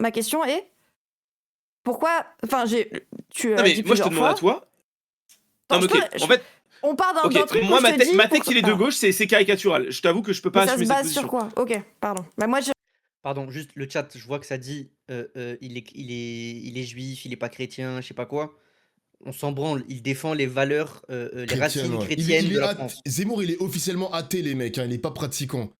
Ma question est, pourquoi... Enfin, tu Non, as mais dit moi, je te plusieurs demande à fois... toi. Non, Attends, mais ok, en fait, on part d'un ok, truc où moi, je te dis... ma tête, il est de gauche, c'est caricatural. Je t'avoue que je peux Mais pas ça se assumer cette base sur position. quoi? Ok, pardon. Bah moi, Pardon, juste le chat, je vois que ça dit il est juif, il est pas chrétien, je sais pas quoi. On s'en branle, il défend les valeurs, les Chrétienne, racines ouais. chrétiennes de la France. Zemmour, il est officiellement athée, les mecs, hein, il est pas pratiquant.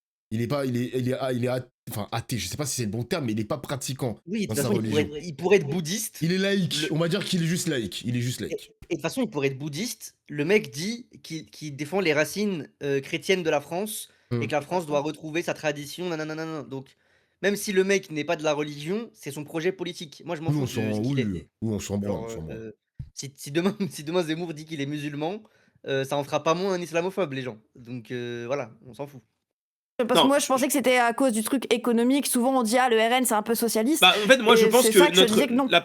Enfin, athée, je sais pas si c'est le bon terme, mais il est pas pratiquant Oui, de dans toute sa façon, religion. il pourrait être bouddhiste. Il est laïque, on va dire qu'il est juste laïque, il est juste laïque. Et de toute façon, il pourrait être bouddhiste. Le mec dit qu'il défend les racines chrétiennes de la France et que la France doit retrouver sa tradition, nanana. Donc, même si le mec n'est pas de la religion, c'est son projet politique. Moi, je m'en Oui, fous de ce qu'il est. oui, on s'en branle, on Genre, s'en branle. si demain, si demain Zemmour dit qu'il est musulman, ça en fera pas moins un islamophobe, les gens. Donc voilà, on s'en fout. parce que moi, je pensais que c'était à cause du truc économique. Souvent, on dit, ah, le RN, c'est un peu socialiste. Bah, en fait, moi, je pense c'est ça que je te disais que non. la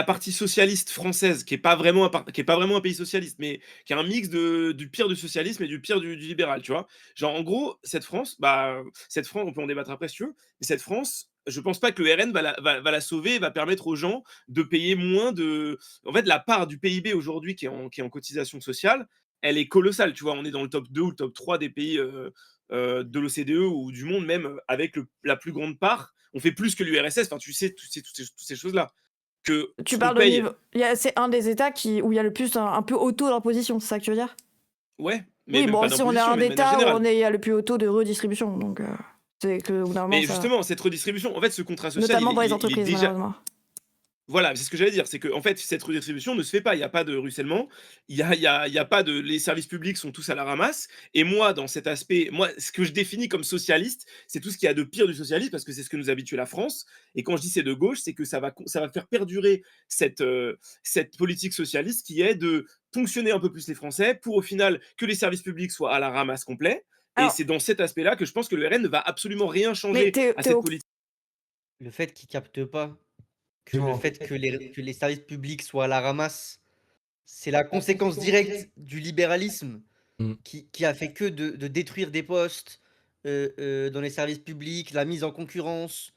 partie socialiste française, qui est pas vraiment un pays socialiste, mais qui est un mix du pire du socialisme et du pire du libéral, tu vois. Genre, en gros, cette France, on peut en débattre après si tu veux, mais cette France, je pense pas que le RN va la sauver et va permettre aux gens de payer moins de. En fait, la part du PIB aujourd'hui qui est en cotisation sociale, elle est colossale, tu vois. On est dans le top 2 ou le top 3 des pays de l'OCDE ou du monde, même avec la plus grande part. On fait plus que l'URSS, enfin, tu sais, toutes ces choses-là. Que tu parles de niveau. C'est un des États où il y a le plus un peu haut taux d'imposition, c'est ça que tu veux dire? Ouais, mais oui, même bon, pas si on est d'imposition, un mais de manière État où générale. il y a le plus haut taux de redistribution, donc c'est que au bout d'un moment, Mais justement, cette redistribution, en fait, ce contrat social, notamment dans les il est entreprises, déjà. malheureusement. Voilà, c'est ce que j'allais dire, c'est que en fait, cette redistribution ne se fait pas. Il n'y a pas de ruissellement, il y a pas de. Les services publics sont tous à la ramasse. Et moi, dans cet aspect, moi, ce que je définis comme socialiste, c'est tout ce qu'il y a de pire du socialisme, parce que c'est ce que nous habitue la France. Et quand je dis c'est de gauche, c'est que ça va faire perdurer cette politique socialiste qui est de ponctionner un peu plus les Français pour au final que les services publics soient à la ramasse complet. Et c'est dans cet aspect-là que je pense que le RN ne va absolument rien changer à cette politique. Le fait qu'il capte pas que le fait que les services publics soient à la ramasse, c'est la conséquence directe du libéralisme qui a fait que de détruire des postes dans les services publics, la mise en concurrence.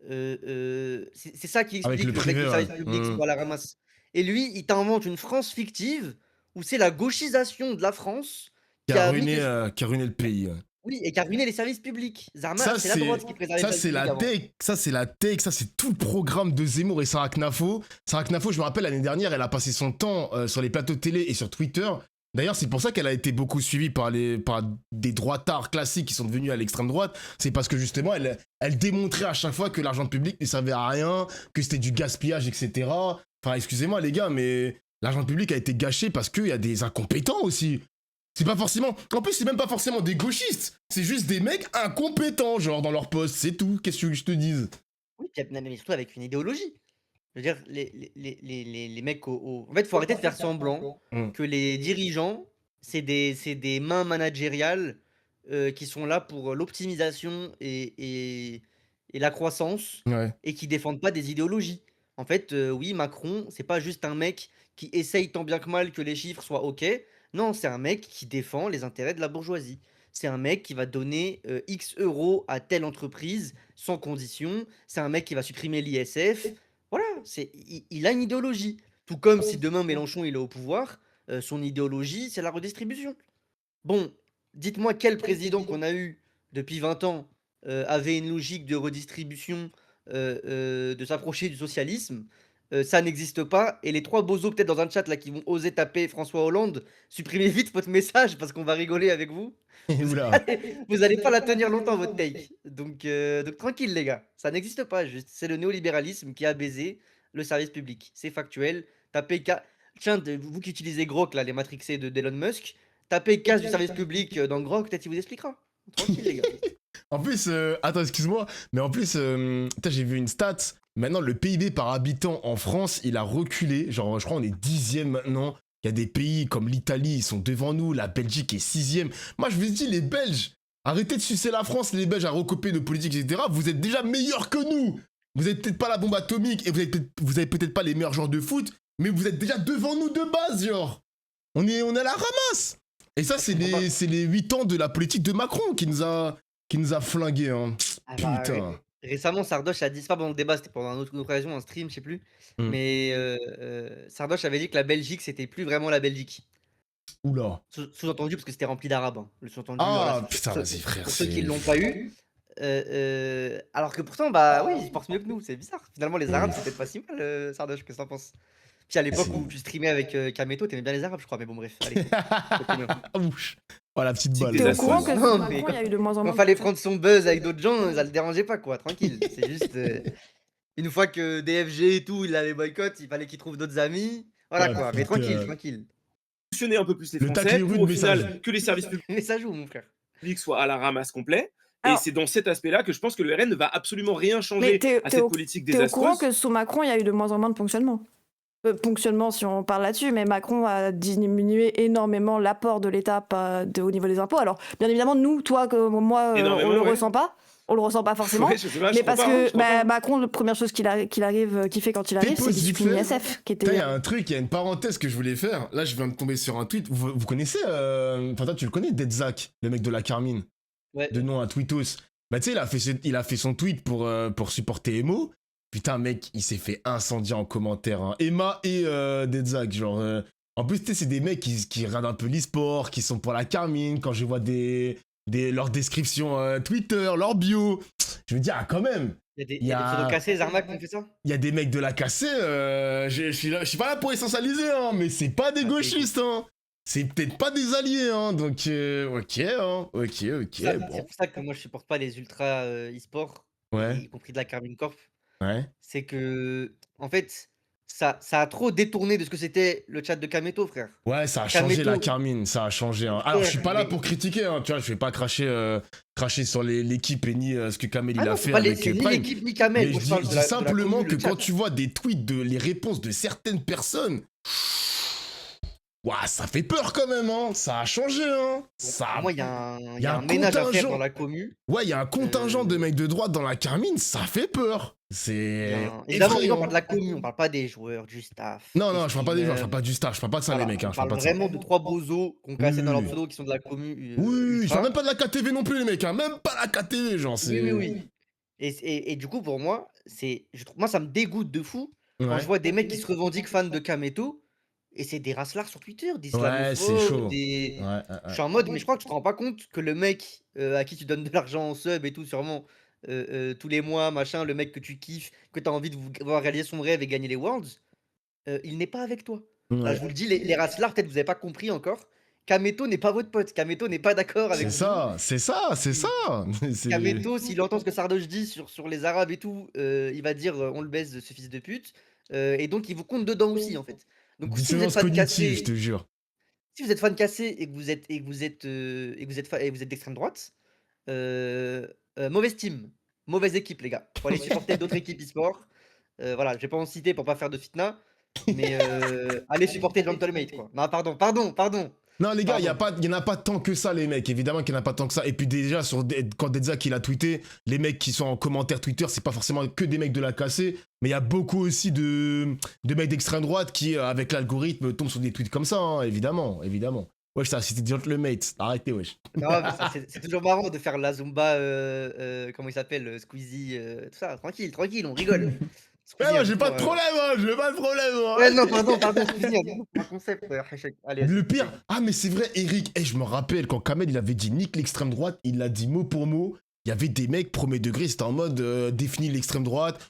C'est ça qui explique le fait que les services publics soient à la ramasse. Et lui, il t'invente une France fictive où c'est la gauchisation de la France qui a ruiné le pays. Oui, et qui a ruiné les services publics. Zarma, c'est la droite qui préserve les services publics avant. Ça, c'est la tech, ça, c'est tout le programme de Zemmour et Sarah Knafo. Sarah Knafo, je me rappelle, l'année dernière, elle a passé son temps sur les plateaux de télé et sur Twitter. D'ailleurs, c'est pour ça qu'elle a été beaucoup suivie par des droitards classiques qui sont devenus à l'extrême droite. C'est parce que justement, elle démontrait à chaque fois que l'argent public ne servait à rien, que c'était du gaspillage, etc. Enfin, excusez-moi les gars, mais l'argent public a été gâché parce qu'il y a des incompétents aussi. C'est pas forcément... En plus, c'est même pas forcément des gauchistes. C'est juste des mecs incompétents, genre, dans leur poste. C'est tout. Qu'est-ce que je te dise? Oui, mais surtout avec une idéologie. Je veux dire, les mecs En fait, il faut arrêter de faire semblant que les dirigeants, c'est des mains managériales qui sont là pour l'optimisation et la croissance et qui défendent pas des idéologies. En fait, oui, Macron, c'est pas juste un mec qui essaye tant bien que mal que les chiffres soient OK. Non, c'est un mec qui défend les intérêts de la bourgeoisie. C'est un mec qui va donner X euros à telle entreprise sans condition. C'est un mec qui va supprimer l'ISF. Voilà, il a une idéologie. Tout comme si demain Mélenchon il est au pouvoir, son idéologie, c'est la redistribution. Bon, dites-moi quel président qu'on a eu depuis 20 ans avait une logique de redistribution, de s'approcher du socialisme. Ça n'existe pas. Et les trois bozos peut-être dans un chat là qui vont oser taper François Hollande, supprimez vite votre message parce qu'on va rigoler avec vous. Vous allez pas la tenir longtemps votre take. Donc tranquille les gars, ça n'existe pas juste. C'est le néolibéralisme qui a baisé le service public. C'est factuel. Tapez Tiens, vous qui utilisez Grok là, les matrixés d'Elon Musk, tapez casse du service public dans Grok, peut-être il vous expliquera. Tranquille les gars. En plus, attends, excuse-moi, mais en plus, j'ai vu une stat. Maintenant, le PIB par habitant en France, il a reculé. Genre, je crois on est 10e maintenant. Il y a des pays comme l'Italie, ils sont devant nous. La Belgique est 6e. Moi, je vous dis, les Belges, arrêtez de sucer la France, les Belges, à recopier nos politiques, etc. Vous êtes déjà meilleurs que nous. Vous n'êtes peut-être pas la bombe atomique et vous avez peut-être pas les meilleurs joueurs de foot, mais vous êtes déjà devant nous de base, genre. On est à la ramasse. Et ça, c'est les 8 ans de la politique de Macron qui nous a flingués, hein. Putain. Récemment, Sardoche a dit, c'est pas pendant le débat, c'était pendant une autre occasion, un stream, je sais plus. Hmm. Mais Sardoche avait dit que la Belgique, c'était plus vraiment la Belgique. Oula. Sous-entendu, parce que c'était rempli d'Arabes. Hein. Le sous-entendu, voilà, Ah, putain, vas-y, frère, pour ceux qui c'est. ne l'ont pas eu. Alors que pourtant, bah oui, ils portent mieux que nous, c'est bizarre. Finalement, les Arabes, c'est peut-être pas si mal, Sardoche, qu'est-ce que t'en penses? Puis à l'époque où tu streamais avec Kameto, t'aimais bien les Arabes, je crois, mais bon, bref, allez. continuons. Ouch. Oh, la petite C'est balle. des T'es au assos. courant que Non, sous mais Macron, il y a eu de moins en Quand moins. fallait prendre son buzz avec d'autres gens, ça le dérangeait pas, quoi, tranquille. C'est juste, une fois que DFG et tout, il avait boycott, il fallait qu'il trouve d'autres amis. Voilà, Ouais, quoi, mais pour que- tranquille, tranquille. Fonctionner un peu plus les Le Français tacler pour rude au message. final que les services Mais ça joue, mon frère. publics soient à la ramasse complet. Et Alors- c'est dans cet aspect-là que je pense que le RN ne va absolument rien Mais changer t'es à t'es cette au, politique t'es au courant désastreuse. que sous Macron, il y a eu de moins en moins de fonctionnement. Ponctionnement, si on parle là-dessus, mais Macron a diminué énormément l'apport de l'État au niveau des impôts. Alors, bien évidemment, nous, toi, comme moi, on Énormément, le ouais. ressent pas. On le ressent pas forcément. Ouais, je sais pas, je Mais crois parce pas, hein, que je crois pas. Macron, la première chose qu'il fait quand il arrive, c'est pause qu'il vite supprime fait. l'ISF, qui Putain, il y était. a un truc, il y a une parenthèse que je voulais faire. Là, je viens de tomber sur un tweet. Vous connaissez, enfin, toi, tu le connais, Dedzak, le mec de la Carmine, Ouais. de nom à Tweetos. Bah, tu sais, il a fait son tweet pour supporter Emo. Putain, mec, il s'est fait incendier en commentaire. Hein. Emma et Dedzak, genre. En plus, tu sais, c'est des mecs qui regardent un peu l'e-sport, qui sont pour la Carmine. Quand je vois leurs descriptions Twitter, leur bio, je me dis, ah, quand même. Il y a des pseudos cassés, les arnaques qui ont fait ça? Il y a des mecs de la cassée, je suis pas là pour essentialiser, hein, mais c'est pas des Ah, gauchistes, hein. C'est peut-être pas des alliés, hein, donc ok, hein, ok, C'est bon. pour ça que moi, je supporte pas les ultra e-sport, Ouais, y compris de la Carmine Corp. ouais. C'est que, en fait, ça a trop détourné de ce que c'était le chat de Kameto, frère. Ouais, ça a changé Kameto. la Carmine, ça a changé. Hein. Alors, je suis pas là mais- pour critiquer, hein, tu vois, je vais pas cracher sur l'équipe et ni ce que Kamel il Ah non, a c'est fait pas avec c'est ni Prime. l'équipe ni Kamel. Mais Moi, je parle dis de la simplement commu, que le chat. quand tu vois des tweets, les réponses de certaines personnes, ouah, ça fait peur quand même, hein. Ça a changé, hein. Ça Pour a- moi, il y a y a un un ménage à faire contingent. dans la commu. Ouais, il y a un contingent de mecs de droite dans la Carmine, ça fait peur. C'est Et d'abord, on effrayant. parle de la commu, on parle pas des joueurs, du staff. Non, des non, je parle pas des gens, je streamers. parle pas du staff, je parle pas de ça, Voilà, les mecs, hein, on je parle parle pas de ça. vraiment de trois bozos qu'on cassait dans leur Oui. pseudo qui sont de la commu. Oui, je ultra. parle même pas de la KTV non plus, les mecs, hein, même pas la KTV, genre, c'est. Oui. Et du coup, pour moi, moi, ça me dégoûte de fou quand Ouais. je vois des mecs qui se revendiquent fans de Kameto et c'est des racelards sur Twitter, des Ouais, c'est islamophobes, chaud. des. Ouais. Je suis en mode, mais je crois que tu te rends pas compte que le mec à qui tu donnes de l'argent en sub et tout, sûrement, tous les mois, machin, le mec que tu kiffes, que tu as envie de voir réaliser son rêve et gagner les Worlds, il n'est pas avec toi. Là, Ouais. je vous le dis, les racelards, peut-être vous avez pas compris encore. Kameto n'est pas votre pote. Kameto n'est pas d'accord avec C'est vous. ça. C'est- Kameto, s'il entend ce que Sardoche dit sur les Arabes et tout, il va dire on le baise, ce fils de pute. Et donc, il vous compte dedans aussi, en fait. Donc, si vous êtes Dissonance fan cognitive, cassé, je te jure. si vous êtes fan cassé et que vous êtes d'extrême droite, mauvaise team, mauvaise équipe, les gars. Faut aller supporter d'autres équipes e-sport. Voilà, je vais pas en citer pour pas faire de fitna, mais allez supporter Gentlemate, quoi. Non, pardon. Non, les gars, il Pardon. y en a pas tant que ça, les mecs. Évidemment qu'il n'y en a pas tant que ça. Et puis déjà, quand Dedzak il a tweeté, les mecs qui sont en commentaire Twitter, c'est pas forcément que des mecs de la cassée, mais il y a beaucoup aussi de mecs d'extrême droite qui, avec l'algorithme, tombent sur des tweets comme ça, hein, évidemment. Wesh, ça, c'était Gentlemate. Arrêtez, wesh. Non, mais ça, c'est toujours marrant de faire la Zumba, comment il s'appelle, Squeezie, tout ça. Tranquille, on rigole. Ouais, Squeezie, moi, un j'ai peu, pas de problème, hein, j'ai pas de problème. Hein. Ouais, non, pardon, Squeezie, un concept, Hachek. Allez, Le vas-y. pire, ah mais c'est vrai, Eric, je me rappelle quand Kamel il avait dit nique l'extrême droite, il l'a dit mot pour mot. Il y avait des mecs premier degré, c'était en mode définis l'extrême droite,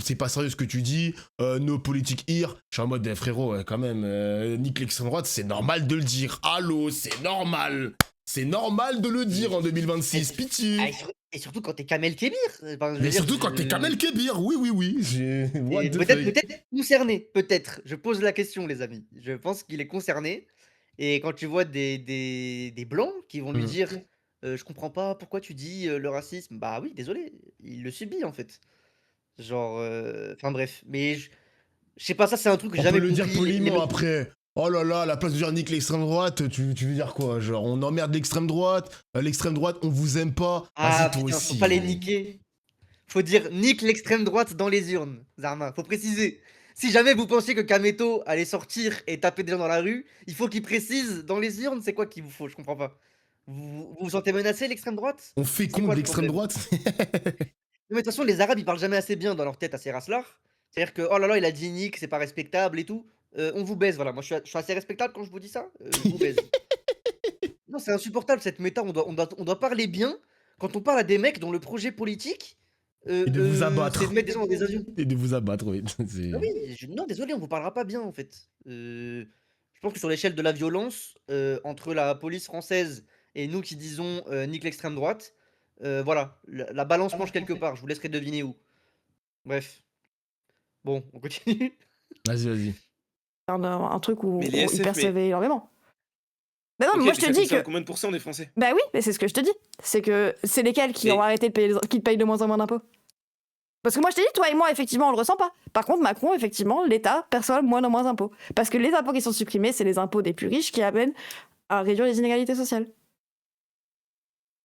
c'est pas sérieux ce que tu dis, no politique here. Je suis en mode frérot, quand même, nique l'extrême droite, c'est normal de le dire. Allô, c'est normal. C'est normal de le dire en 2026, pitié. Ah, et surtout quand t'es Kamel Kébir. Enfin, je veux Mais dire, surtout quand t'es Kamel Kébir, oui. What Et the peut-être fuck. concerné, peut-être. Je pose la question, les amis. Je pense qu'il est concerné. Et quand tu vois des blancs qui vont lui Mhm. dire je comprends pas pourquoi tu dis le racisme, bah oui, désolé, il le subit en fait. Genre, enfin bref. Mais je sais pas, ça c'est un truc que j'ai On peut jamais le dire compris. Les poliment mecs- après. Oh là là, à la place de dire nique l'extrême droite, tu veux dire quoi? Genre, on emmerde l'extrême droite, on vous aime pas. Ah Vas-y, toi putain, aussi. faut pas les niquer. Faut dire nique l'extrême droite dans les urnes, Zarma. Faut préciser. Si jamais vous pensiez que Kameto allait sortir et taper des gens dans la rue, il faut qu'il précise dans les urnes, c'est quoi qu'il vous faut, je comprends pas. Vous vous sentez menacé l'extrême droite? On fait C'est quoi contre le l'extrême problème? droite. Mais de toute façon, les Arabes, ils parlent jamais assez bien dans leur tête à ces races-là. C'est-à-dire que, oh là là, il a dit nique, c'est pas respectable et tout. On vous baise, voilà. Moi, je suis assez respectable quand je vous dis ça. Je vous baise. Non, c'est insupportable cette méta. On doit parler bien quand on parle à des mecs dont le projet politique, Et de vous c'est abattre. de mettre des gens dans des avions. Et de vous abattre, oui. Ah oui, non, désolé, on vous parlera pas bien en fait. Je pense que sur l'échelle de la violence, entre la police française et nous qui disons nique l'extrême droite, voilà, la balance penche quelque part. Je vous laisserai deviner où. Bref. Bon, on continue. Vas-y, vas-y. Un truc où Mais les ils SF, percevaient énormément. Mais non, Ok, mais moi mais je te ça dis concerne que. combien de pourcents des Français? Bah oui, mais c'est ce que je te dis. C'est que c'est lesquels qui Mais- ont arrêté de payer, qui payent de moins en moins d'impôts. Parce que moi je t'ai dit, toi et moi, effectivement, on le ressent pas. Par contre, Macron, effectivement, l'État perçoit moins en moins d'impôts. Parce que les impôts qui sont supprimés, c'est les impôts des plus riches qui amènent à réduire les inégalités sociales.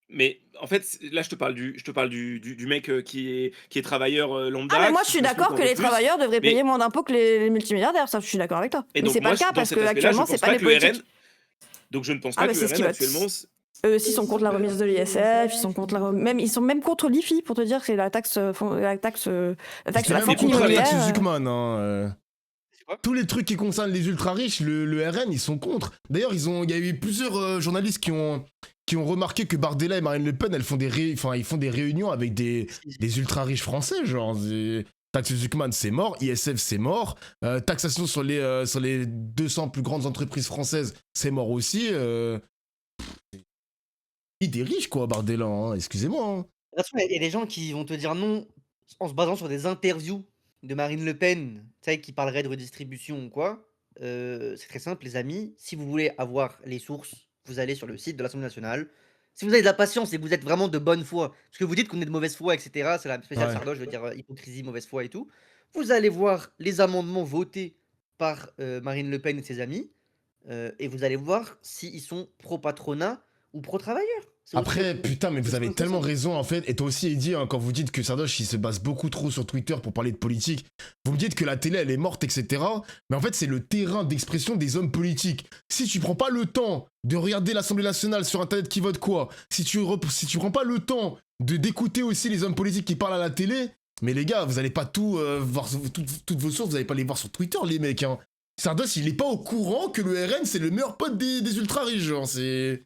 Mais en fait, là, je te parle du mec qui est travailleur lambda. Ah, mais moi qui je suis touche le d'accord SMIC que un peu les plus. travailleurs devraient Mais- payer moins d'impôts que les multimilliardaires, ça je suis d'accord avec toi. Et Mais donc, c'est pas moi, le cas dans parce cet que aspect-là, je actuellement pense c'est pas pas les que le politiques. RN. Donc, je ne pense Ah, pas mais que c'est le ce qui RN va actuellement. Eux aussi sont contre la remise de l'ISF, ils sont contre ils sont même contre l'IFI pour te dire que c'est la taxe sur la C'est même fortune contre la taxe immobilière. Zuckman. Hein. C'est quoi? Tous les trucs qui concernent les ultra riches, le RN, ils sont contre. D'ailleurs, il y a eu plusieurs journalistes qui ont remarqué que Bardella et Marine Le Pen, ils font des réunions avec des ultra riches français, genre. Taxe Zuckman, c'est mort. ISF, c'est mort. Taxation sur les 200 plus grandes entreprises françaises, c'est mort aussi. Il est riche, quoi, Bardella, hein, excusez-moi. Hein. De toute façon, il y a des gens qui vont te dire non en se basant sur des interviews de Marine Le Pen, tu sais, qui parleraient de redistribution ou quoi. C'est très simple, les amis. Si vous voulez avoir les sources, vous allez sur le site de l'Assemblée nationale. Si vous avez de la patience et que vous êtes vraiment de bonne foi, parce que vous dites qu'on est de mauvaise foi, etc., c'est la spéciale Ouais. Sardoche, je veux dire hypocrisie, mauvaise foi et tout. Vous allez voir les amendements votés par Marine Le Pen et ses amis, et vous allez voir s'ils sont pro-patronat ou pro-travailleur. C'est aussi Après, simple. putain, mais vous C'est avez aussi tellement simple. raison en fait. Et toi aussi, Eddie, hein, quand vous dites que Sardoche il se base beaucoup trop sur Twitter pour parler de politique, vous me dites que la télé elle est morte, etc. Mais en fait, c'est le terrain d'expression des hommes politiques. Si tu prends pas le temps de regarder l'Assemblée nationale sur internet qui vote quoi, si tu prends pas le temps d'écouter aussi les hommes politiques qui parlent à la télé, mais les gars, vous allez pas tout voir, toutes vos sources, vous allez pas les voir sur Twitter, les mecs. Hein. Sardoche, il est pas au courant que le RN c'est le meilleur pote des ultra riches, genre c'est.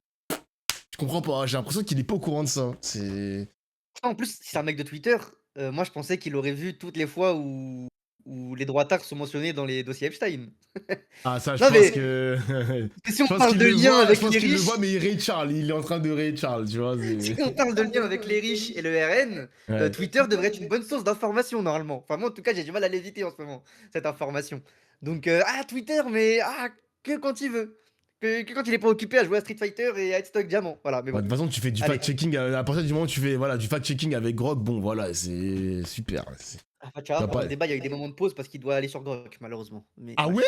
Je comprends pas, j'ai l'impression qu'il est pas au courant de ça. C'est. En plus, si c'est un mec de Twitter, moi je pensais qu'il aurait vu toutes les fois où les droitards sont mentionnés dans les dossiers Epstein. Ah, ça, je Non, pense mais- que. Parce que si on Je pense parle qu'il de le lien voit, avec je pense les qu'il le riches, voit, mais il raid Charles. Il est en train de raid Charles, tu vois. si on parle de lien avec les riches et le RN, Ouais. Twitter devrait être une bonne source d'information normalement. Enfin, moi en tout cas, j'ai du mal à l'éviter en ce moment, cette information. Donc, Twitter, mais que quand il veut. Que quand il est pas occupé à jouer à Street Fighter et à Headstock Diamant. Voilà, mais Bah, bon. de toute façon, tu fais du Allez. fact-checking. À partir du moment où tu fais du fact-checking avec Grog, bon, voilà, c'est super. Ah, tu vois, T'as pendant pas- le débat, il y a eu des moments de pause parce qu'il doit aller sur Grok, malheureusement. Mais, Ah ouais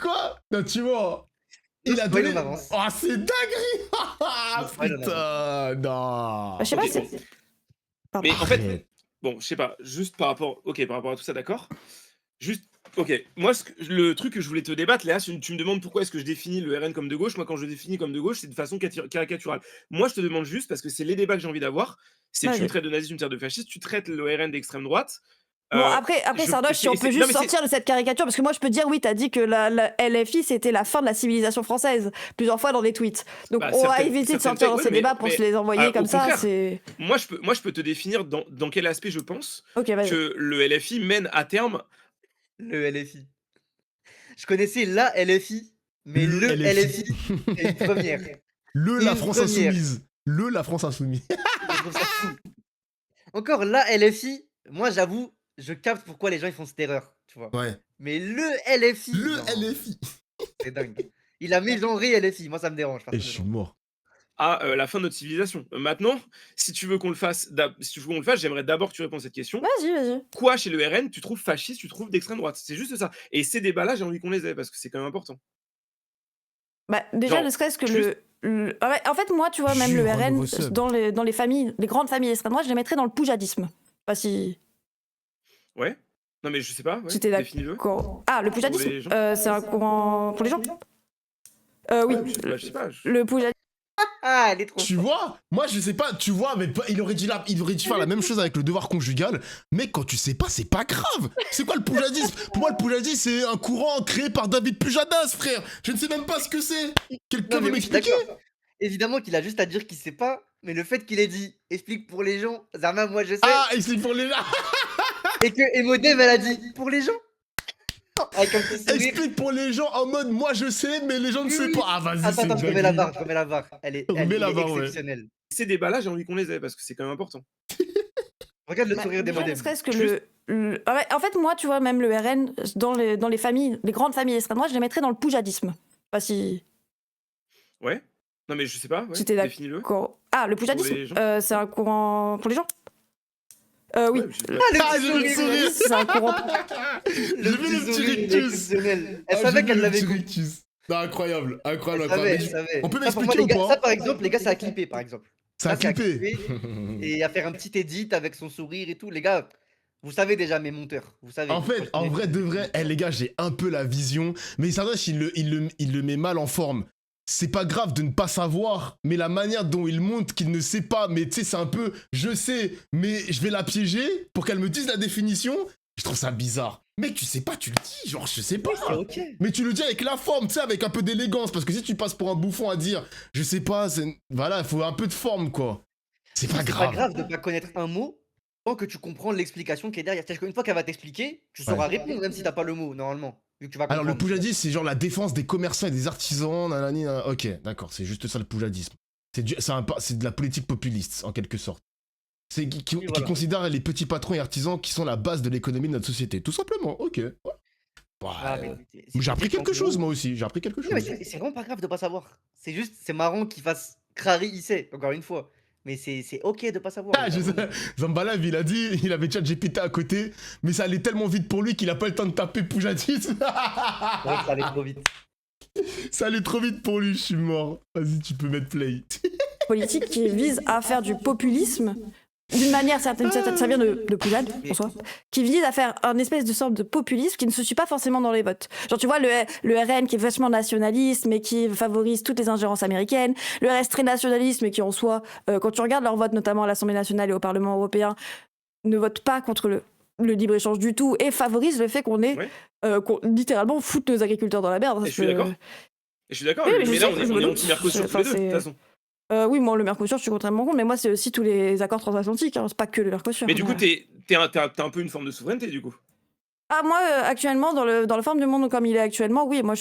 Quoi Non, tu vois Il a spoil donné. en avance. Oh, c'est dinguerie Ah, spoil en putain Non Bah, je sais pas, Ok, c'est. bon. Pardon. Mais en fait, Arrête. bon, je sais pas, juste par rapport à tout ça, d'accord? Juste, ok, moi, le truc que je voulais te débattre, Léa, tu me demandes pourquoi est-ce que je définis le RN comme de gauche. Moi, quand je définis comme de gauche, c'est de façon caricaturale. Moi, je te demande juste, parce que c'est les débats que j'ai envie d'avoir, c'est tu Vas-y. me traites de nazi, tu me traites de fasciste, tu traites le RN d'extrême droite. Bon, après Sardoche, si on peut juste sortir de cette caricature, parce que moi je peux dire, oui, t'as dit que la LFI c'était la fin de la civilisation française, plusieurs fois dans des tweets. Donc Bah, on va certaines- éviter de certaines sortir dans ouais, ces mais- débats pour mais, se les envoyer au comme ça. contraire. C'est. Moi, je peux te définir dans quel aspect je pense Ok, vas-y. que le LFI mène à terme. Le LFI. Je connaissais la LFI, mais le LFI, c'est une première. La Une France première. insoumise. La France insoumise. Je trouve ça fou. Encore la LFI, moi j'avoue, je capte pourquoi les gens ils font cette erreur, tu vois. Ouais. Mais le LFI, Le non, LFI. c'est dingue. Il a mégenré LFI, moi ça me dérange. Et je suis mort. À la fin de notre civilisation. Maintenant, si tu veux qu'on le fasse, j'aimerais d'abord que tu répondes à cette question. Vas-y. Quoi chez le RN, tu trouves fasciste, tu trouves d'extrême droite? C'est juste ça. Et ces débats-là, j'ai envie qu'on les ait parce que c'est quand même important. Bah, déjà, Genre, ne serait-ce que juste- ouais, en fait, moi, tu vois, même Jure, le un RN, nouveau sub. dans les familles, les grandes familles d'extrême droite, je les mettrais dans le poujadisme. Pas si. Ouais. Non, mais je sais pas. Ouais. Si t'es Définis-le. d'accord. Ah, le poujadisme, les gens c'est un courant pour les gens. Oui, Ouais, je sais pas. le poujadisme. Elle est trop Tu forte. vois, moi je sais pas, tu vois, mais il aurait dû faire la même chose avec le devoir conjugal, mais quand tu sais pas, c'est pas grave. C'est quoi le poujadisme? Pour moi, le poujadisme, c'est un courant créé par David Pujadas, frère. Je ne sais même pas ce que c'est. Quelqu'un Non, mais veut oui, je suis m'expliquer? d'accord. Évidemment qu'il a juste à dire qu'il sait pas, mais le fait qu'il ait dit explique pour les gens, Zama, moi je sais, Ah, et c'est pour les gens. et que Emodem elle a dit pour les gens, avec un petit sourire. Explique pour les gens en mode moi je sais, mais les gens ne Oui, savent oui. pas. Ah, vas-y, Attends, c'est une attends, je remets la dinguerie. barre, je remets la barre. Remets Il la est barre, ouais. exceptionnel. Ces débats-là, j'ai envie qu'on les ait parce que c'est quand même important. Regarde le Bah, sourire déjà, ne d'Emodem. serait-ce que Juste- Ah ouais, en fait, moi, tu vois, même le RN, dans les familles, les grandes familles extrême droite, je les mettrais dans le poujadisme. Pas si, Ouais. Non, mais je sais pas, ouais. si t'es Définis-le. d'accord. Ah, le poujadisme, les gens. c'est un courant pour les gens oui. Ouais, je sais pas. Ah, le Ah, petit j'ai vu le sourire, sourire. C'est un courant. le J'ai vu petit le petit sourire, il est rictus. exceptionnel. Elle Ah, savait j'ai qu'elle vu le l'avait petit compris. rictus. Non, incroyable, Elle incroyable, savait, incroyable. elle savait. On peut Ça, pour moi, m'expliquer les ou gars, pas? ça, par exemple, les gars, ça a clippé, par exemple. Ça a Ça, c'est à clippé. clipper et à faire un petit edit avec son sourire et tout. Les gars, vous savez déjà mes monteurs. Vous savez. En Quand fait, je en connais vrai des- de vrai, les gars, j'ai un peu la vision, mais Sardoche, il le met mal en forme. C'est pas grave de ne pas savoir, mais la manière dont il montre qu'il ne sait pas, mais tu sais, c'est un peu, je sais, mais je vais la piéger pour qu'elle me dise la définition. Je trouve ça bizarre. Mec, tu sais pas, tu le dis, genre, je sais pas. Oui, c'est ok. Mais tu le dis avec la forme, tu sais, avec un peu d'élégance, parce que si tu passes pour un bouffon à dire, je sais pas, voilà, il faut un peu de forme, quoi. C'est pas C'est pas grave. grave de pas connaître un mot tant que tu comprends l'explication qui est derrière. C'est-à-dire qu'une fois qu'elle va t'expliquer, tu sauras répondre même si t'as pas le mot, normalement. Vu que tu vas Alors le comprendre. poujadisme, c'est genre la défense des commerçants et des artisans, nanani, nanana. Ok, d'accord, c'est juste ça le poujadisme. C'est de la politique populiste, en quelque sorte. C'est qui voilà. considère les petits patrons et artisans qui sont la base de l'économie de notre société. Tout simplement, ok. Ouais. Bah, Ah, mais c'est j'ai appris typique, quelque en chose, gros. moi aussi. J'ai appris quelque Non, mais chose. c'est vraiment pas grave de pas savoir. C'est juste, c'est marrant qu'il fasse crari, il sait, encore une fois. Mais c'est ok de pas savoir. Ah, les je gars, sais. vraiment. Zambalav, il a dit, il avait ChatGPT à côté, mais ça allait tellement vite pour lui qu'il a pas le temps de taper poujadisme. C'est vrai que ça allait trop vite. Ça allait trop vite pour lui, je suis mort. Vas-y, tu peux mettre play. Politique qui vise à faire du populisme d'une manière certaine, ça vient de Poujade en soi, qui vise à faire un espèce de sorte de populisme qui ne se suit pas forcément dans les votes. Genre tu vois le RN qui est vachement nationaliste mais qui favorise toutes les ingérences américaines, le RS très nationaliste mais qui en soi, quand tu regardes leur vote notamment à l'Assemblée nationale et au Parlement européen, ne vote pas contre le libre-échange du tout et favorise le fait qu'on qu'on littéralement foute nos agriculteurs dans la merde. Et parce je suis que- d'accord. Et je suis d'accord, Oui, mais je là, sais, on je me est doute. anti-Mercosur tous Enfin, les deux, de toute c'est- façon. Oui, moi, le Mercosur, je suis contrairement contre, mais moi, c'est aussi tous les accords transatlantiques, hein, c'est pas que le Mercosur. Mais du coup, Ouais. t'as un peu une forme de souveraineté, du coup. Ah, moi, actuellement, dans la forme du monde comme il est actuellement, oui, moi,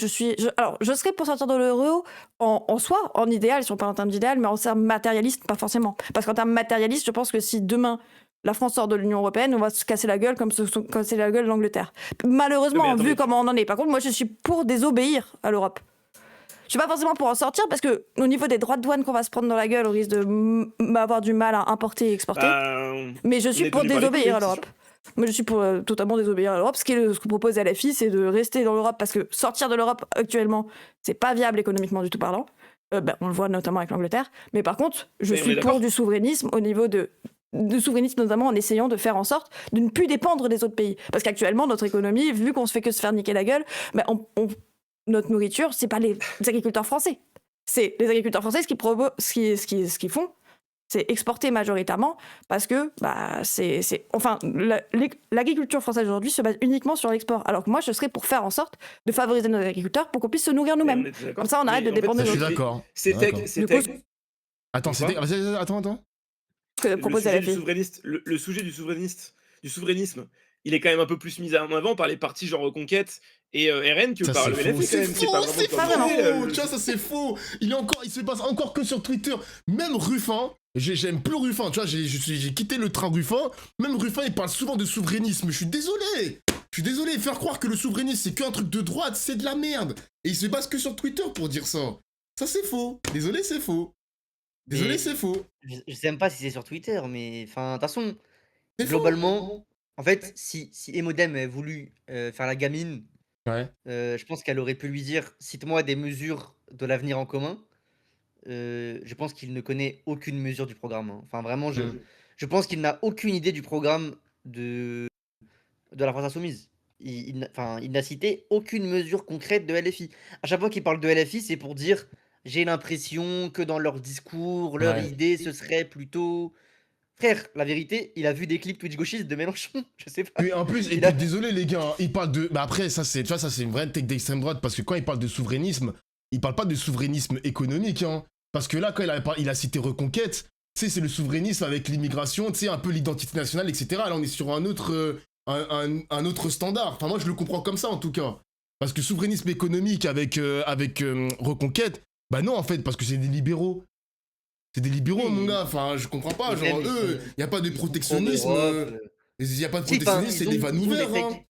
alors, je serais pour sortir de l'euro en soi, en idéal, si on parle en termes d'idéal, mais en termes matérialistes, pas forcément. Parce qu'en termes matérialistes, je pense que si demain, la France sort de l'Union européenne, on va se casser la gueule comme se sont cassés la gueule l'Angleterre. Malheureusement, Mais attends, vu mais- comment on en est. Par contre, moi, je suis pour désobéir à l'Europe. Je suis pas forcément pour en sortir parce que au niveau des droits de douane qu'on va se prendre dans la guelle, on risque avoir du mal à importer et exporter. Mais je on suis est pour tenu par les désobéir à couilles, l'Europe. Moi, je suis pour totalement désobéir à l'Europe. Ce que propose LFI, c'est de rester dans l'Europe parce que sortir de l'Europe actuellement, c'est pas viable économiquement du tout parlant. On le voit notamment avec l'Angleterre. Mais par contre, je Mais on est suis d'accord. pour du souverainisme au niveau de souverainisme, notamment en essayant de faire en sorte de ne plus dépendre des autres pays. Parce qu'actuellement, notre économie, vu qu'on se fait que se faire niquer la gueule, notre nourriture, c'est pas les agriculteurs français. C'est les agriculteurs français ce qu'ils font, c'est exporter majoritairement parce que l'agriculture française aujourd'hui se base uniquement sur l'export. Alors que moi, je serais pour faire en sorte de favoriser nos agriculteurs pour qu'on puisse se nourrir Mais nous-mêmes. on est d'accord. Comme ça, on arrête Mais de en fait, dépendre Je des suis autres. d'accord. C'était. D'accord. Du coup, Attends, Quoi attends. ce que Le propose sujet la du vie. souverainiste, le sujet du souverainisme, il est quand même un peu plus mis en avant par les partis genre Reconquête et RN que Ça par c'est le faux, LFI quand c'est même. faux, vraiment c'est comme pas vraiment. disait, faux. Tu vois, ça c'est faux. Il se passe encore que sur Twitter. Même Ruffin, j'aime plus Ruffin. Tu vois, j'ai quitté le train Ruffin. Même Ruffin, il parle souvent de souverainisme. Je suis désolé. Faire croire que le souverainisme c'est qu'un truc de droite, c'est de la merde. Et il se base que sur Twitter pour dire ça. Ça c'est faux. Désolé, c'est faux. Désolé, Mais- c'est faux. Je sais même pas si c'est sur Twitter, mais enfin, de toute façon, C'est faux. globalement, en fait, si Emodem avait voulu faire la gamine, Ouais. je pense qu'elle aurait pu lui dire cite-moi des mesures de l'avenir en commun. Je pense qu'il ne connaît aucune mesure du programme, hein. Enfin, vraiment, je pense qu'il n'a aucune idée du programme de la France Insoumise. Il n'a cité aucune mesure concrète de LFI. À chaque fois qu'il parle de LFI, c'est pour dire j'ai l'impression que dans leur discours, leur Ouais. idée, ce serait plutôt. Frère, la vérité, il a vu des clips Twitch gauchistes de Mélenchon. Je sais pas. Oui, en plus, et Il a- puis désolé les gars, hein, il parle de. Bah après, ça c'est, tu vois, ça c'est une vraie tech d'extrême droite parce que quand il parle de souverainisme, il parle pas de souverainisme économique, hein. Parce que là, quand il a cité Reconquête, tu sais, c'est le souverainisme avec l'immigration, tu sais, un peu l'identité nationale, etc. Là, on est sur un autre, un autre standard. Enfin, moi, je le comprends comme ça en tout cas. Parce que souverainisme économique avec Reconquête, bah non, en fait, parce que c'est des libéraux. C'est des libéraux, Oui. mon gars. Enfin, je comprends pas. Ils Genre, aiment- eux, il n'y a pas de ils sont protectionnisme. pro-Europe, Il n'y a pas de Si, enfin, protectionnisme, c'est des vannes ils ont des ouvertes, hein.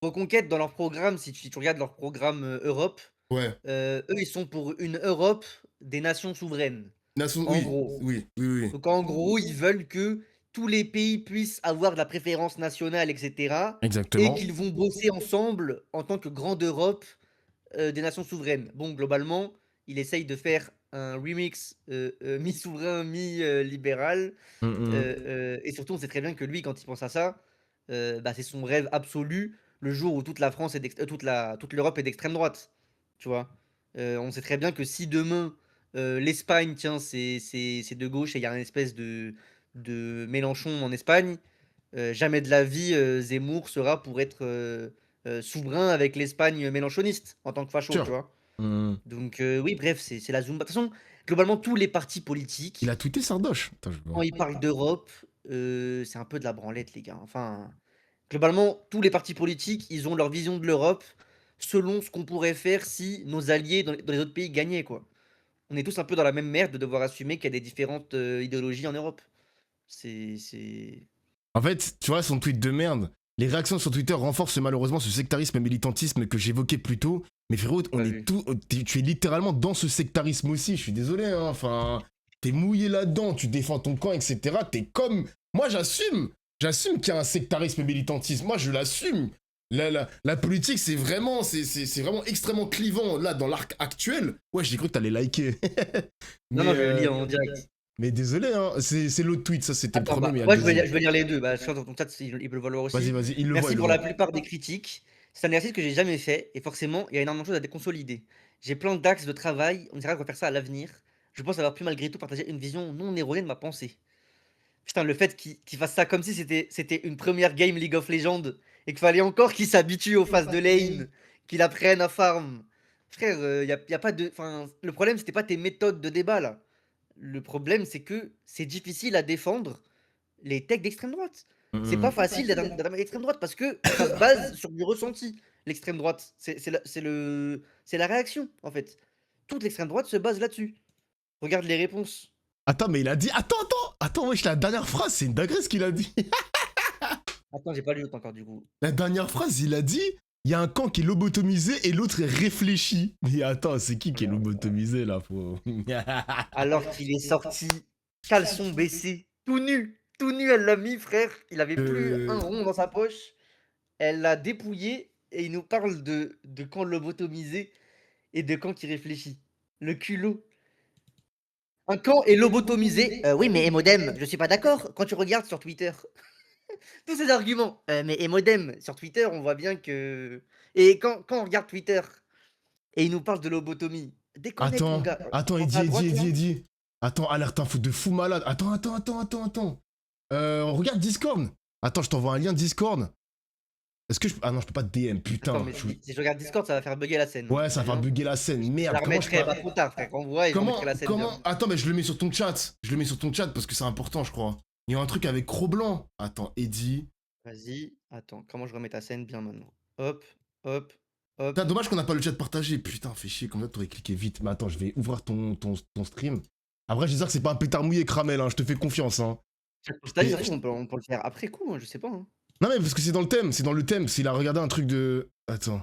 Reconquête dans leur programme, si tu regardes leur programme Europe, Ouais. eux, ils sont pour une Europe des nations souveraines, Nation, en oui, gros. oui, oui, oui. Donc en gros, ils veulent que tous les pays puissent avoir de la préférence nationale, etc. Et Exactement. qu'ils vont bosser ensemble en tant que grande Europe des nations souveraines. Bon, globalement, il essaye de faire un remix mi-souverain, mi-libéral. Et surtout, on sait très bien que lui, quand il pense à ça, bah, c'est son rêve absolu, le jour où toute la France est toute l'Europe est d'extrême droite. Tu vois. On sait très bien que si demain l'Espagne, tiens, c'est de gauche et il y a une espèce de Mélenchon en Espagne, jamais de la vie Zemmour sera pour être souverain avec l'Espagne mélenchoniste en tant que facho, tu Sûr. vois. Mm. Donc oui, bref, c'est la Zumba. De toute façon, globalement, tous les partis Il politiques, a tweeté Sardoche. Attends, je quand vois. ils parlent d'Europe, c'est un peu de la branlette, les gars. Enfin, globalement, tous les partis politiques, ils ont leur vision de l'Europe selon ce qu'on pourrait faire si nos alliés dans les autres pays gagnaient, quoi. On est tous un peu dans la même merde de devoir assumer qu'il y a des différentes idéologies en Europe. C'est. En fait, tu vois, son tweet de merde. Les réactions sur Twitter renforcent malheureusement ce sectarisme et militantisme que j'évoquais plus tôt. Mais frérot, on Pas est vu. tout, tu es littéralement dans ce sectarisme aussi. Je suis désolé, hein. Enfin, t'es mouillé là-dedans, tu défends ton camp, etc. T'es comme. Moi, j'assume. J'assume qu'il y a un sectarisme et militantisme. Moi, je l'assume. La politique, c'est vraiment extrêmement clivant. Là, dans l'arc actuel. Ouais, j'ai cru que t'allais liker. Non, non, je le lis euh, en direct. mais désolé, hein. C'est l'autre tweet, ça c'était le Attends, premier, bah, mais il y a moi le je vais, deuxième. je vais lire les deux. Bah, sur ton chat, ils peuvent le voir aussi. Vas-y, il le voit, Merci il le pour la voit. plupart des critiques. C'est un exercice que j'ai jamais fait et forcément, il y a énormément de choses à déconsolider. J'ai plein d'axes de travail, on essaiera de refaire ça à l'avenir. Je pense avoir pu malgré tout partager une vision non erronée de ma pensée. Putain, le fait qu'il fasse ça comme si c'était une première game League of Legends et qu'il fallait encore qu'il s'habitue aux phases de lane, qu'il apprenne à farm. Frère, y a pas de. Enfin, le problème, c'était pas tes méthodes de débat là. Le problème, c'est que c'est difficile à défendre les techs d'extrême droite. C'est pas facile d'être un mec d'extrême droite parce que ça se base sur du ressenti. L'extrême droite, c'est la réaction en fait. Toute l'extrême droite se base là-dessus. Regarde les réponses. Attends, mais il a dit. Attends, wesh, la dernière phrase, c'est une dinguerie ce qu'il a dit. Attends, j'ai pas lu l'autre encore du coup. La dernière phrase, il a dit. Il y a un camp qui est lobotomisé et l'autre est réfléchi. Mais attends, c'est qui est lobotomisé là, faut. Alors qu'il est sorti, caleçon baissé, tout nu, elle l'a mis, frère. Il avait plus un rond dans sa poche. Elle l'a dépouillé et il nous parle de camp lobotomisé et de camp qui réfléchit. Le culot. Un camp est lobotomisé. Oui, mais Emodem, je suis pas d'accord. Quand tu regardes sur Twitter, tous ces arguments. Mais Emodem, sur Twitter, on voit bien que. Et quand on regarde Twitter et il nous parle de lobotomie, déconnecte, mon gars. Attends, Quand t'es à droite, là, Eddie. Attends, alerte info de fou malade. Attends. Regarde Discord. Attends, je t'envoie un lien Discord. Est-ce que je. Ah non, je peux pas te DM, putain. Attends, mais si je regarde Discord, ça va faire bugger la scène. Ouais, ça va faire bugger la scène. Je Merde, la comment je remettrai peux. pas trop tard, frère. Renvoie et je remettrai la scène. Comment. Attends, mais je le mets sur ton chat. Parce que c'est important, je crois. Il y a un truc avec Cro-Blanc. Attends, Eddie. Vas-y, attends, comment je remets ta scène bien maintenant? Hop. Putain, dommage qu'on n'a pas le chat partagé. Putain, fais chier, comme ça t'aurais cliqué vite. Mais attends, je vais ouvrir ton stream. Après, j'espère que c'est pas un pétard mouillé, Kramel, hein. Je te fais confiance, hein. On peut le faire après coup, je sais pas. Hein. Non, mais parce que c'est dans le thème, S'il a regardé un truc de. Attends.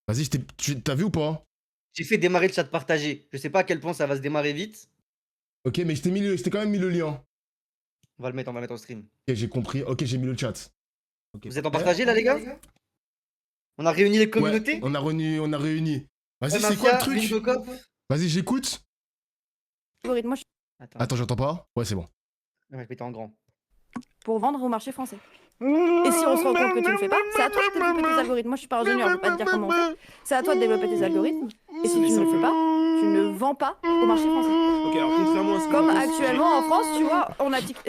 Vas-y, t'as vu ou pas? J'ai fait démarrer le chat partagé. Je sais pas à quel point ça va se démarrer vite. Ok, mais je t'ai quand même mis le lien. On va le mettre en stream. Ok, j'ai compris. Ok, j'ai mis le chat. Okay. Vous êtes en partagé là, les gars? On a réuni les communautés? Ouais, on a réuni. Vas-y, Mafia, c'est quoi le truc? Bingo Cop. Vas-y, j'écoute. Algorithme, moi, Attends, j'entends pas? Ouais, c'est bon. Je vais mettre en grand. pour vendre au marché français. Et si on se rend compte que tu le fais pas, c'est à toi de développer tes algorithmes. Moi, je suis pas ingénieur, je peux pas te dire comment on fait. C'est à toi de développer tes algorithmes. Et si tu ne le fais pas, tu ne vends pas au marché français. Ok, alors contrairement à ce Comme qu'on pense, actuellement en France, tu vois,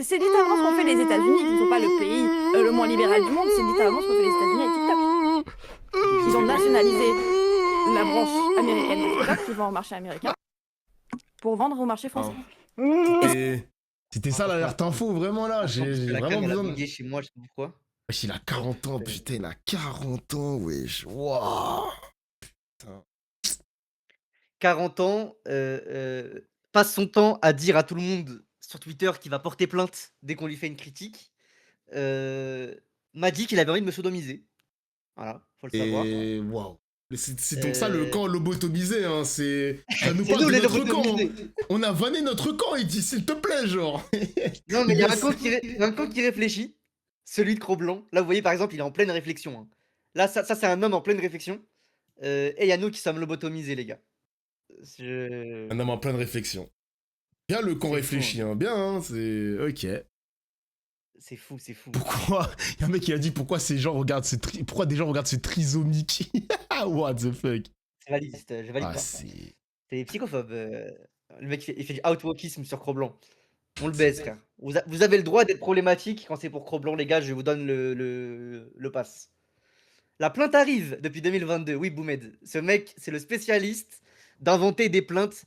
c'est littéralement ce qu'ont fait les États-Unis, qui ne sont pas le pays le moins libéral du monde, c'est littéralement ce qu'ont fait les États-Unis avec TikTok. Ils ont nationalisé la branche américaine de TikTok qui vend au marché américain pour vendre au marché français. C'était ça l'alerte info, vraiment là. J'ai La vraiment cam, elle a besoin de. bugué chez moi, je sais pas pourquoi. Wesh, il a 40 ans, putain, il a 40 ans, wesh. Waouh. 40 ans, passe son temps à dire à tout le monde sur Twitter qu'il va porter plainte dès qu'on lui fait une critique. M'a dit qu'il avait envie de me sodomiser. Voilà, faut le savoir. Et waouh. C'est donc ça le camp lobotomisé, hein. Ça nous C'est parle nous de les notre camp. lobotomisés. On a vanné notre camp, il dit s'il te plaît, genre. Non, mais il y a un camp qui réfléchit, celui de Cro-Blanc. Là, vous voyez, par exemple, il est en pleine réflexion. Hein. Là, ça c'est un homme en pleine réflexion. Et il y a nous qui sommes lobotomisés, les gars. Un homme en pleine réflexion. Bien le camp C'est fou, réfléchit, hein. Bien, hein. C'est. Ok. C'est fou, c'est fou. Pourquoi Il y a un mec qui a dit pourquoi des gens regardent ce trisomique. What the fuck. C'est valide, je valide Ah, pas. c'est. C'est psychophobe. Le mec, il fait du outwalkisme sur Cro-Blanc. On le baise, frère. Vous avez le droit d'être problématique quand c'est pour Cro-Blanc, les gars, je vous donne le pass. La plainte arrive depuis 2022. Oui, Boumed. Ce mec, c'est le spécialiste d'inventer des plaintes.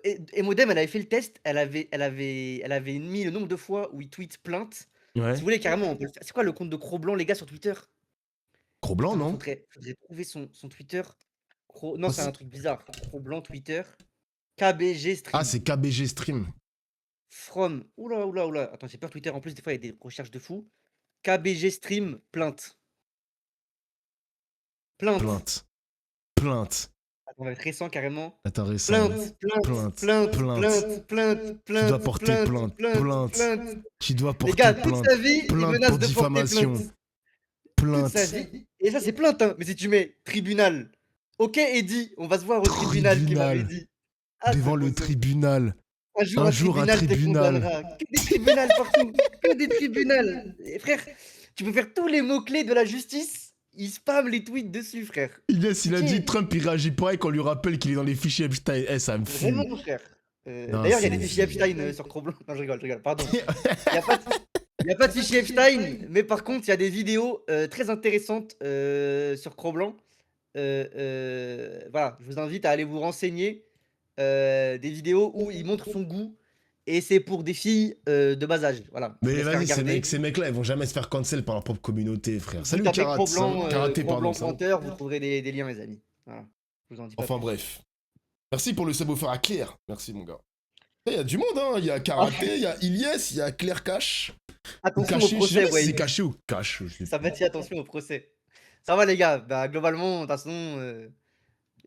Et Modem, elle avait fait le test. Elle avait mis le nombre de fois où il tweet plainte. Ouais. Si vous voulez, carrément, on peut le faire. C'est quoi le compte de Cro-Blanc, les gars, sur Twitter? Cro-Blanc, Attends, non faudrait trouver son Twitter. Non, c'est un truc bizarre. Cro-Blanc Twitter. KBG Stream. Ah, c'est KBG Stream. From. Oula. Attends, j'ai peur Twitter. En plus, des fois, il y a des recherches de fou. KBG Stream, plainte. Plainte. Attends, on va être récent carrément. Intéressant. Plainte. Tu dois porter plainte. Tu dois Les porter gars, toute plainte. sa vie, il Plainte menace pour de porter diffamation. plainte. Toute sa vie. Et ça, c'est plainte, hein. Mais si tu mets tribunal. Ok, Eddie, on va se voir au tribunal qui m'avait dit. Ah, Devant c'est le beau, ça. tribunal. Un jour, un un te tribunal. condamnera. Que des tribunals partout. Que des tribunals. Et frère, tu peux faire tous les mots-clés de la justice. Il spam les tweets dessus, frère. Inès, il a Ok. dit Trump, il réagit pas et qu'on lui rappelle qu'il est dans les fichiers Epstein. Eh, ça me fume. Vraiment, frère. Non, D'ailleurs, il y a des c'est- fichiers Epstein sur Cro-Blanc. Non, je rigole, pardon. Il n'y a pas de fichier Epstein, mais par contre, il y a des vidéos très intéressantes sur Cro-Blanc. Voilà, je vous invite à aller vous renseigner. Des vidéos où il montre son goût et c'est pour des filles de bas âge. Voilà. Je Mais vous laisse vas-y, regarder. ces mecs-là, ils vont jamais se faire cancel par leur propre communauté, frère. Vous Salut, tapez Karat. Karaté, pardon. Cro-Blanc ça. pointeur, vous trouverez des liens, les amis. Voilà. Je vous en dis pas Enfin plus. bref. Merci pour le subwoofer à Claire. Merci, mon gars. Il y a du monde, hein. Il y a Karaté, il y a Ilyes, il y a Claire Cash. Attention Caché, au je sais pas procès, si c'est ouais. caché ou cash. Je sais Ça pas. va dire attention au procès. Ça va, les gars. Bah, globalement, de toute façon,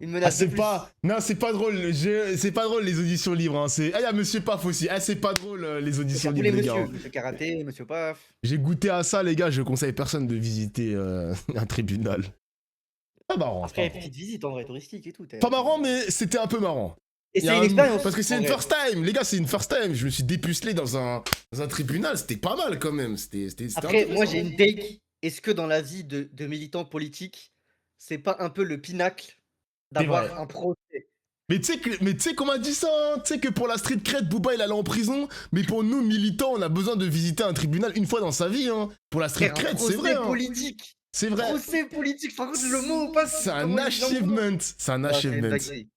une Ah, menace de c'est plus. pas. Non, c'est pas drôle. C'est pas drôle les auditions libres. Hein. Ah, il y a Monsieur Paf aussi. Ah, c'est pas drôle les auditions Tous les libres, les gars. messieurs. Monsieur Karaté, monsieur Paf. J'ai goûté à ça, les gars. Je conseille personne de visiter un tribunal. Pas marrant. Après, Pas marrant. petite visite en vrai touristique et tout. Pas marrant, mais c'était un peu marrant. Et Il y a c'est une un- expérience. Parce que c'est en une vrai. first time, les gars, c'est une first time. Je me suis dépucelé dans un tribunal, c'était pas mal quand même. C'était Après, moi intéressant. j'ai une take. Est-ce que dans la vie de militants politiques, c'est pas un peu le pinacle d'avoir vrai. un procès? Mais tu sais qu'on m'a dit ça, hein. Tu sais que pour la street cred, Booba il allait en prison, mais pour nous militants, on a besoin de visiter un tribunal une fois dans sa vie. Hein. Pour la street Frère, un cred, c'est procès vrai. Hein. politique. C'est vrai. Procès politique. Par contre, le mot passe. C'est un comment les gens- achievement. C'est un Ah, c'est une achievement. dinguerie.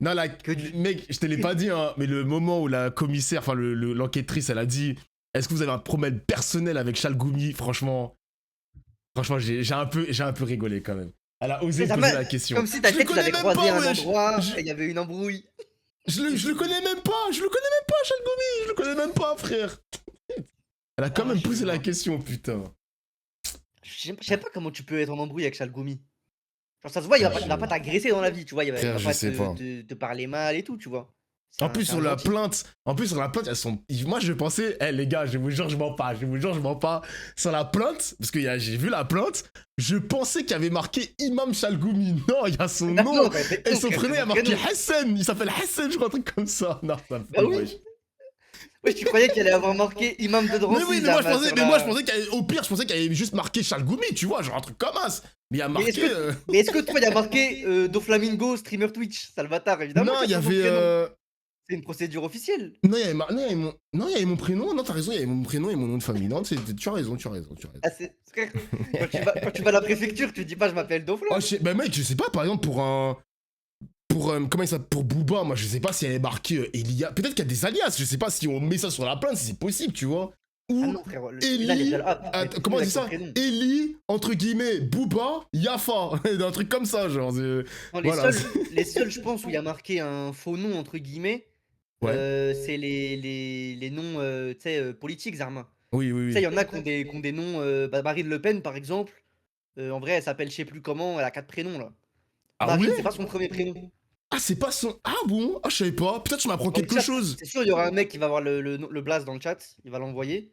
Non, Que du- mec, je te l'ai pas dit, hein, mais le moment où la commissaire, enfin l'enquêtrice, elle a dit est-ce que vous avez un problème personnel avec Chalgoumi, franchement, j'ai un peu rigolé quand même. Elle a osé Mais ça poser m'a- la question. Comme si ta Je le tête, tu connais l'avais même croisé pas, à un wesh. endroit Je- et il y avait une embrouille. Je le connais même pas, Chalgoumi, je le connais même pas, frère. Elle a quand Ah, même je posé la vois. question, putain. Je sais pas comment tu peux être en embrouille avec Chalgoumi. Genre, ça se voit, il va pas t'agresser dans la vie, tu vois. Il va Frère, je pas sais pas. te parler mal et tout, tu vois. C'est En un- plus c'est sur un la gentil. plainte, elles sont. Moi je pensais, les gars, je vous jure je mens pas, Sur la plainte, parce que j'ai vu la plainte, je pensais qu'il y avait marqué Imam Chalgoumi. Non, il y a son Non, nom. bah, Et son frère, prénom il y a son marqué prénom. Hassan. Il s'appelle Hassan, je crois, un truc comme ça. Non, ça me Bah fait oui. wesh. Ouais, tu croyais qu'il allait avoir marqué imam de Drancy. Mais oui, mais moi je pensais qu'au pire, je pensais qu'il y avait juste marqué Charles Goumi, tu vois, genre un truc comme as. Mais il y a marqué. Mais est-ce que toi, il y a marqué Doflamingo, streamer Twitch, Salvatore, évidemment. Non, il y a son avait. prénom. C'est une procédure officielle. Non, il y avait mon prénom. Non, t'as raison, il y avait mon prénom et mon nom de famille. Non, tu as raison. Ah, quand tu vas à la préfecture, tu dis pas je m'appelle Dofla. Oh, bah mec, je sais pas, par exemple, comment il s'appelle, pour Booba, moi je sais pas s'il y avait marqué Elia. Peut-être qu'il y a des alias, je sais pas si on met ça sur la plainte, si c'est possible, tu vois. Ou Ah non, frérot. Eli. Comment on dit ça? Eli, entre guillemets, Booba, Yafa. Un truc comme ça, genre. Non, Voilà. les seuls, je pense, où il y a marqué un faux nom, entre guillemets, Ouais. c'est les noms tu sais, politiques, Zarma. Oui, Tu oui, sais, il y oui. en a qui ont des noms. Marine Le Pen, par exemple, en vrai, elle s'appelle je sais plus comment, elle a 4 prénoms, là. Ah Marine, ouais? c'est pas son premier prénom. Ah, c'est pas son. Ah bon? Ah, je savais pas. Peut-être je m'apprends quelque chose. C'est sûr, il y aura un mec qui va avoir le blast dans le chat, il va l'envoyer.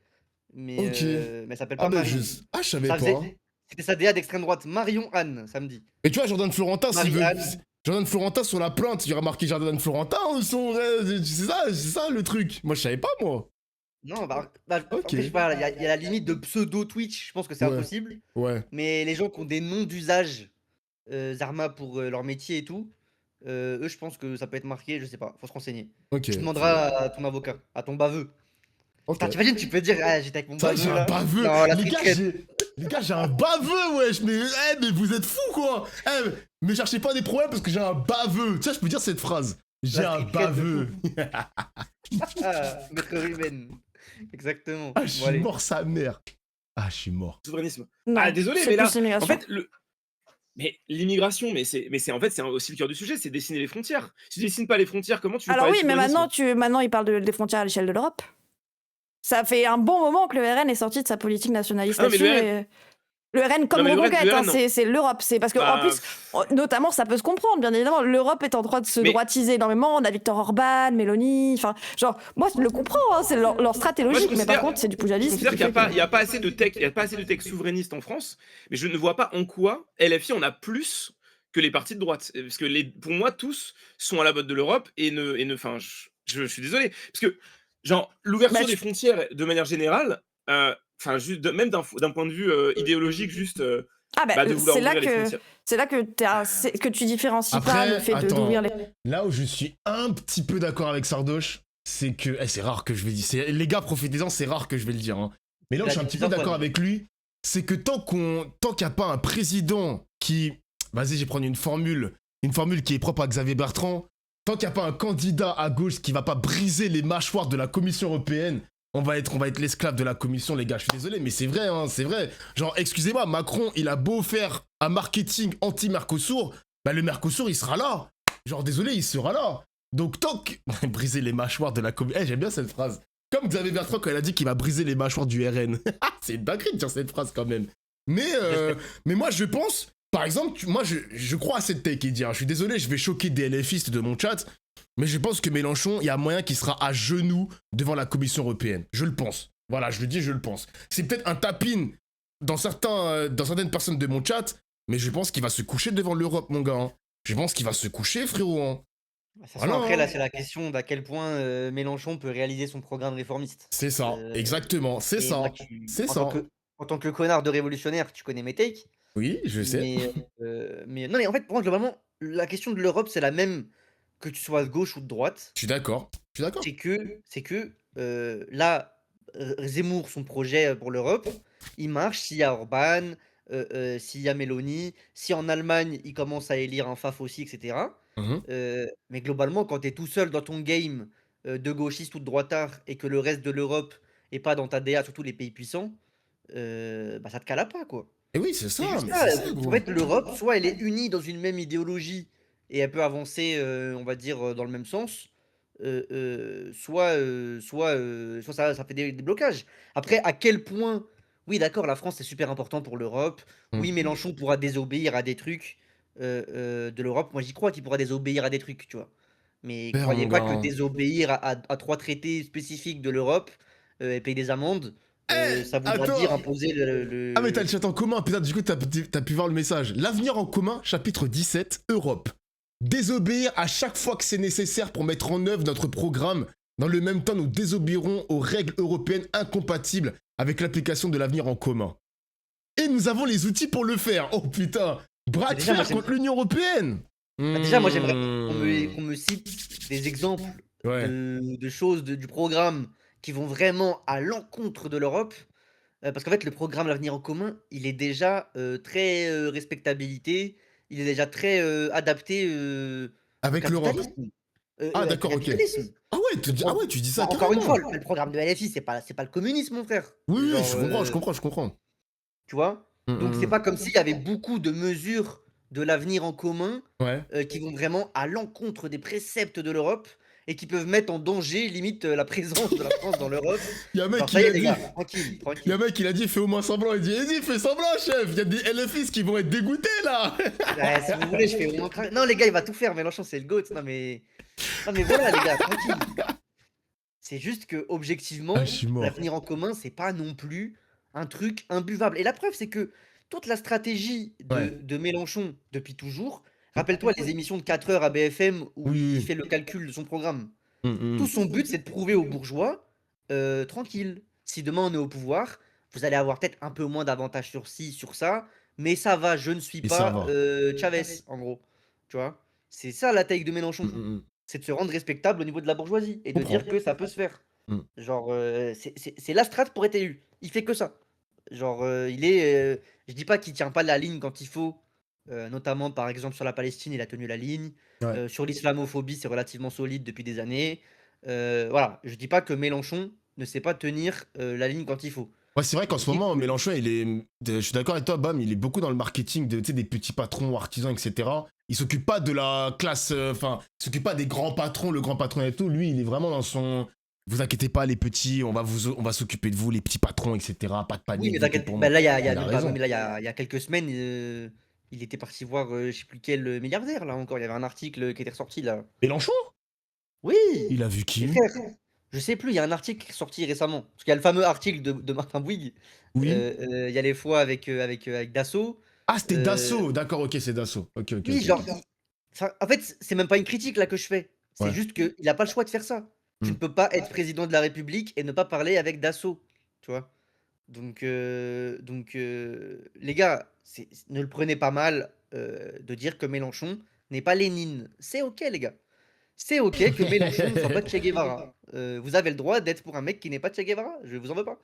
Mais, Ok. mais elle s'appelle Ah, pas bah, Marine. je savais Ça pas. faisait- C'était sa DA d'extrême droite, Marion Anne, samedi. Et tu vois, Jordan Florentin, s'il veut. Marie-Anne. Jordan Florentin sur la plainte, il y aura marqué Jordan Florentin ou son. C'est ça le truc. Moi, je savais pas, moi. Non, Ok. après, je sais pas, il y a la limite de pseudo Twitch, je pense que c'est Ouais. impossible. Ouais. Mais les gens qui ont des noms d'usage, Zarma pour leur métier et tout, eux, je pense que ça peut être marqué, je sais pas, faut se renseigner. Ok. Tu demanderas à ton avocat, à ton baveux. Ok. Putain, t'imagines, tu peux dire, ah, j'étais avec mon Ça, baveux j'ai un là. baveux. Non, la Les gars, friquette. j'ai un baveux, wesh. Mais vous êtes fous, quoi. Mais cherchez pas des problèmes parce que j'ai un baveux. Tu sais, je peux dire cette phrase. J'ai La un friquette de baveux. Ah, Maître Ruben. Exactement. Ah, je Bon, suis allez. mort, sa mère. Ah, je suis mort. Souverainisme. Non, Ah, désolé, c'est mais là, plus l'immigration. en fait, mais l'immigration, en fait, c'est aussi le cœur du sujet, c'est dessiner les frontières. Si tu dessines pas les frontières, comment tu veux Alors parler oui, de mais souverainisme? maintenant il parle des frontières à l'échelle de l'Europe. Ça fait un bon moment que le RN est sorti de sa politique nationaliste Ah non, mais là-dessus. le RN Le RN comme Non, mais le RN, Reconquête, hein, non. c'est l'Europe. C'est parce que en Bah, plus, notamment, ça peut se comprendre, bien évidemment. L'Europe est en train de se Mais- droitiser énormément. On a Viktor Orban, Mélanie. Enfin, genre, moi, je le comprends. Hein, c'est leur stratégie. Moi, je Mais par considère- contre, c'est du Je poujadisme. considère qu'il n'y a pas assez de tech, il y a pas assez de tech souverainiste en France, mais je ne vois pas en quoi LFI en a plus que les partis de droite. Parce que pour moi, tous sont à la botte de l'Europe enfin, je suis désolé. Parce que, genre, l'ouverture Bah, des frontières, de manière générale, enfin, juste, même d'un point de vue idéologique, juste, Ah bah, de vouloir c'est là ouvrir les que frontières. c'est là que tu différencies Après, pas le fait attends. d'ouvrir les. Là où je suis un petit peu d'accord avec Sardoche, c'est que. C'est rare que je vais dire. Les gars, profitez-en, c'est rare que je vais le dire. Hein. Mais là où je suis un petit peu d'accord avec lui, c'est que tant qu'il n'y a pas un président qui. Vas-y, je vais prendre une formule qui est propre à Xavier Bertrand. Tant qu'il n'y a pas un candidat à gauche qui va pas briser les mâchoires de la Commission européenne, on va être l'esclave de la Commission, les gars. Je suis désolé, mais c'est vrai, hein, c'est vrai. Genre, excusez-moi, Macron, il a beau faire un marketing anti-Mercosur, bah le Mercosur, il sera là. Genre, désolé, il sera là. Donc, tant que... briser les mâchoires de la Commission... j'aime bien cette phrase. Comme Xavier Bertrand, quand il a dit qu'il va briser les mâchoires du RN. C'est une dinguerie de dire cette phrase, quand même. Mais moi, je pense... Par exemple, moi, je crois à cette take, Eddie. Je suis désolé, je vais choquer des LFistes de mon chat, mais je pense que Mélenchon, il y a moyen qu'il sera à genoux devant la Commission européenne. Je le pense. Voilà, je le dis, je le pense. C'est peut-être un tapin dans certaines personnes de mon chat, mais je pense qu'il va se coucher devant l'Europe, mon gars. Hein. Je pense qu'il va se coucher, frérot. Hein. Voilà, après, là, c'est la question d'à quel point Mélenchon peut réaliser son programme réformiste. C'est ça, exactement, c'est ça. C'est ça. En tant que connard de révolutionnaire, tu connais mes takes. Oui, je sais. Mais non, mais en fait, pour moi, globalement, la question de l'Europe, c'est la même que tu sois de gauche ou de droite. Je suis d'accord. C'est que là, Zemmour, son projet pour l'Europe, il marche s'il y a Orban, s'il y a Mélanie, si en Allemagne, il commence à élire un Faf aussi, etc. Mais globalement, quand tu es tout seul dans ton game de gauchiste ou de droitard et que le reste de l'Europe est pas dans ta DA, surtout les pays puissants, bah ça te cala pas, quoi. Et oui, c'est ça. C'est ça. En fait, l'Europe, soit elle est unie dans une même idéologie et elle peut avancer, on va dire, dans le même sens, soit ça fait des blocages. Après, à quel point, oui, d'accord, la France c'est super important pour l'Europe. Oui, Mélenchon pourra désobéir à des trucs de l'Europe. Moi, j'y crois qu'il pourra désobéir à des trucs, tu vois. Mais croyez pas que désobéir à 3 traités spécifiques de l'Europe et payer des amendes. Ça voudra dire imposer le... Ah mais t'as le chat en commun, putain, du coup t'as pu voir le message. L'avenir en commun, chapitre 17, Europe. Désobéir à chaque fois que c'est nécessaire pour mettre en œuvre notre programme Dans le même temps, nous désobéirons aux règles européennes incompatibles avec l'application de l'avenir en commun. Et nous avons les outils pour le faire. Oh putain, bras de Déjà, moi, fer contre l'Union européenne. Déjà, moi, j'aimerais qu'on me cite des exemples Ouais. de choses du programme qui vont vraiment à l'encontre de l'Europe. Parce qu'en fait, le programme L'Avenir en commun, il est déjà très respectabilité, il est déjà très adapté au Avec l'Europe. capitalisme. Ah, Au d'accord, ok. capitalisme. Ah ouais, tu dis ça Encore une carrément. fois, le programme de LFI, c'est pas le communisme, mon frère. Oui, Genre, je comprends. tu vois? Donc, c'est Mm. pas comme s'il y avait beaucoup de mesures de l'avenir en commun Ouais. qui vont vraiment à l'encontre des préceptes de l'Europe et qui peuvent mettre en danger, limite, la présence de la France dans l'Europe. Il y a un mec Genre, qui ça y est, l'a les dit. gars, tranquille, Il y a tranquille. un mec qui l'a dit, fais au moins semblant. Il dit, vas-y, fais semblant, chef. Il y a des LFIs qui vont être dégoûtés là. Ouais, si vous voulez, je fais au moins non, les gars, il va tout faire. Mélenchon, c'est le GOAT. Non, mais voilà, les gars, tranquille. C'est juste que, objectivement, Ah, je suis mort. l'avenir en commun, c'est pas non plus un truc imbuvable. Et la preuve, c'est que toute la stratégie Ouais. de Mélenchon depuis toujours, rappelle-toi les émissions de 4 heures à BFM où Oui. il fait le calcul de son programme. Mm. Tout son but, c'est de prouver aux bourgeois, tranquille, si demain on est au pouvoir, vous allez avoir peut-être un peu moins d'avantages sur ci, sur ça, mais ça va, je ne suis Et ça pas va. Chavez, en gros. Tu vois? C'est ça la take de Mélenchon. Mm. C'est de se rendre respectable au niveau de la bourgeoisie et de Comprends. dire que ça peut se faire. Mm. Genre, c'est la strat pour être élu. Il fait que ça. Genre, il est. Je dis pas qu'il tient pas la ligne quand il faut. Notamment, par exemple, sur la Palestine, il a tenu la ligne. Ouais. Sur l'islamophobie, c'est relativement solide depuis des années. Voilà, je dis pas que Mélenchon ne sait pas tenir la ligne quand il faut. Ouais, c'est vrai qu'en Je ce dis moment, que- Mélenchon, je suis d'accord avec toi, Bam, il est beaucoup dans le marketing de, tu sais, des petits patrons, artisans, etc. Il s'occupe pas de la classe, enfin, il s'occupe pas des grands patrons, le grand patron et tout. Lui, il est vraiment dans son. Vous inquiétez pas, les petits, on va s'occuper de vous, les petits patrons, etc. Pas de panique. Oui, mais votez t'inquiète. pour Bah, moi. là, il y a, Il a raison. mais là, il y a quelques semaines, il était parti voir je sais plus quel milliardaire, là encore. Il y avait un article qui était ressorti, là. Mélenchon, Oui! il a vu Mais qui? frère, je sais plus, il y a un article qui est sorti récemment. Parce qu'il y a le fameux article de Martin Bouygues. Oui. Il y a les fois avec Dassault. Ah, c'était Euh, Dassault. D'accord, ok, c'est Dassault. Ok. oui, genre, enfin, en fait, c'est même pas une critique là que je fais. C'est Ouais. juste qu'il a pas le choix de faire ça. Tu Hmm. ne peux pas être président de la République et ne pas parler avec Dassault. Tu vois? Donc, les gars, ne le prenez pas mal de dire que Mélenchon n'est pas Lénine. C'est ok, les gars. C'est ok que Mélenchon ne soit pas Che Guevara. Vous avez le droit d'être pour un mec qui n'est pas Che Guevara. Je vous en veux pas.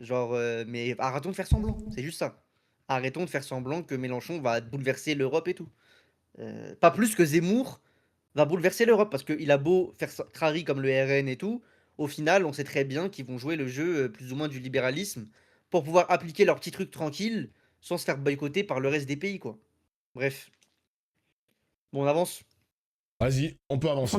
Genre, mais arrêtons de faire semblant. C'est juste ça. Arrêtons de faire semblant que Mélenchon va bouleverser l'Europe et tout. Pas plus que Zemmour va bouleverser l'Europe parce qu'il a beau faire crari comme le RN et tout. Au final, on sait très bien qu'ils vont jouer le jeu plus ou moins du libéralisme pour pouvoir appliquer leurs petits trucs tranquilles sans se faire boycotter par le reste des pays, quoi. Bref. Bon, on avance. Vas-y, on peut avancer.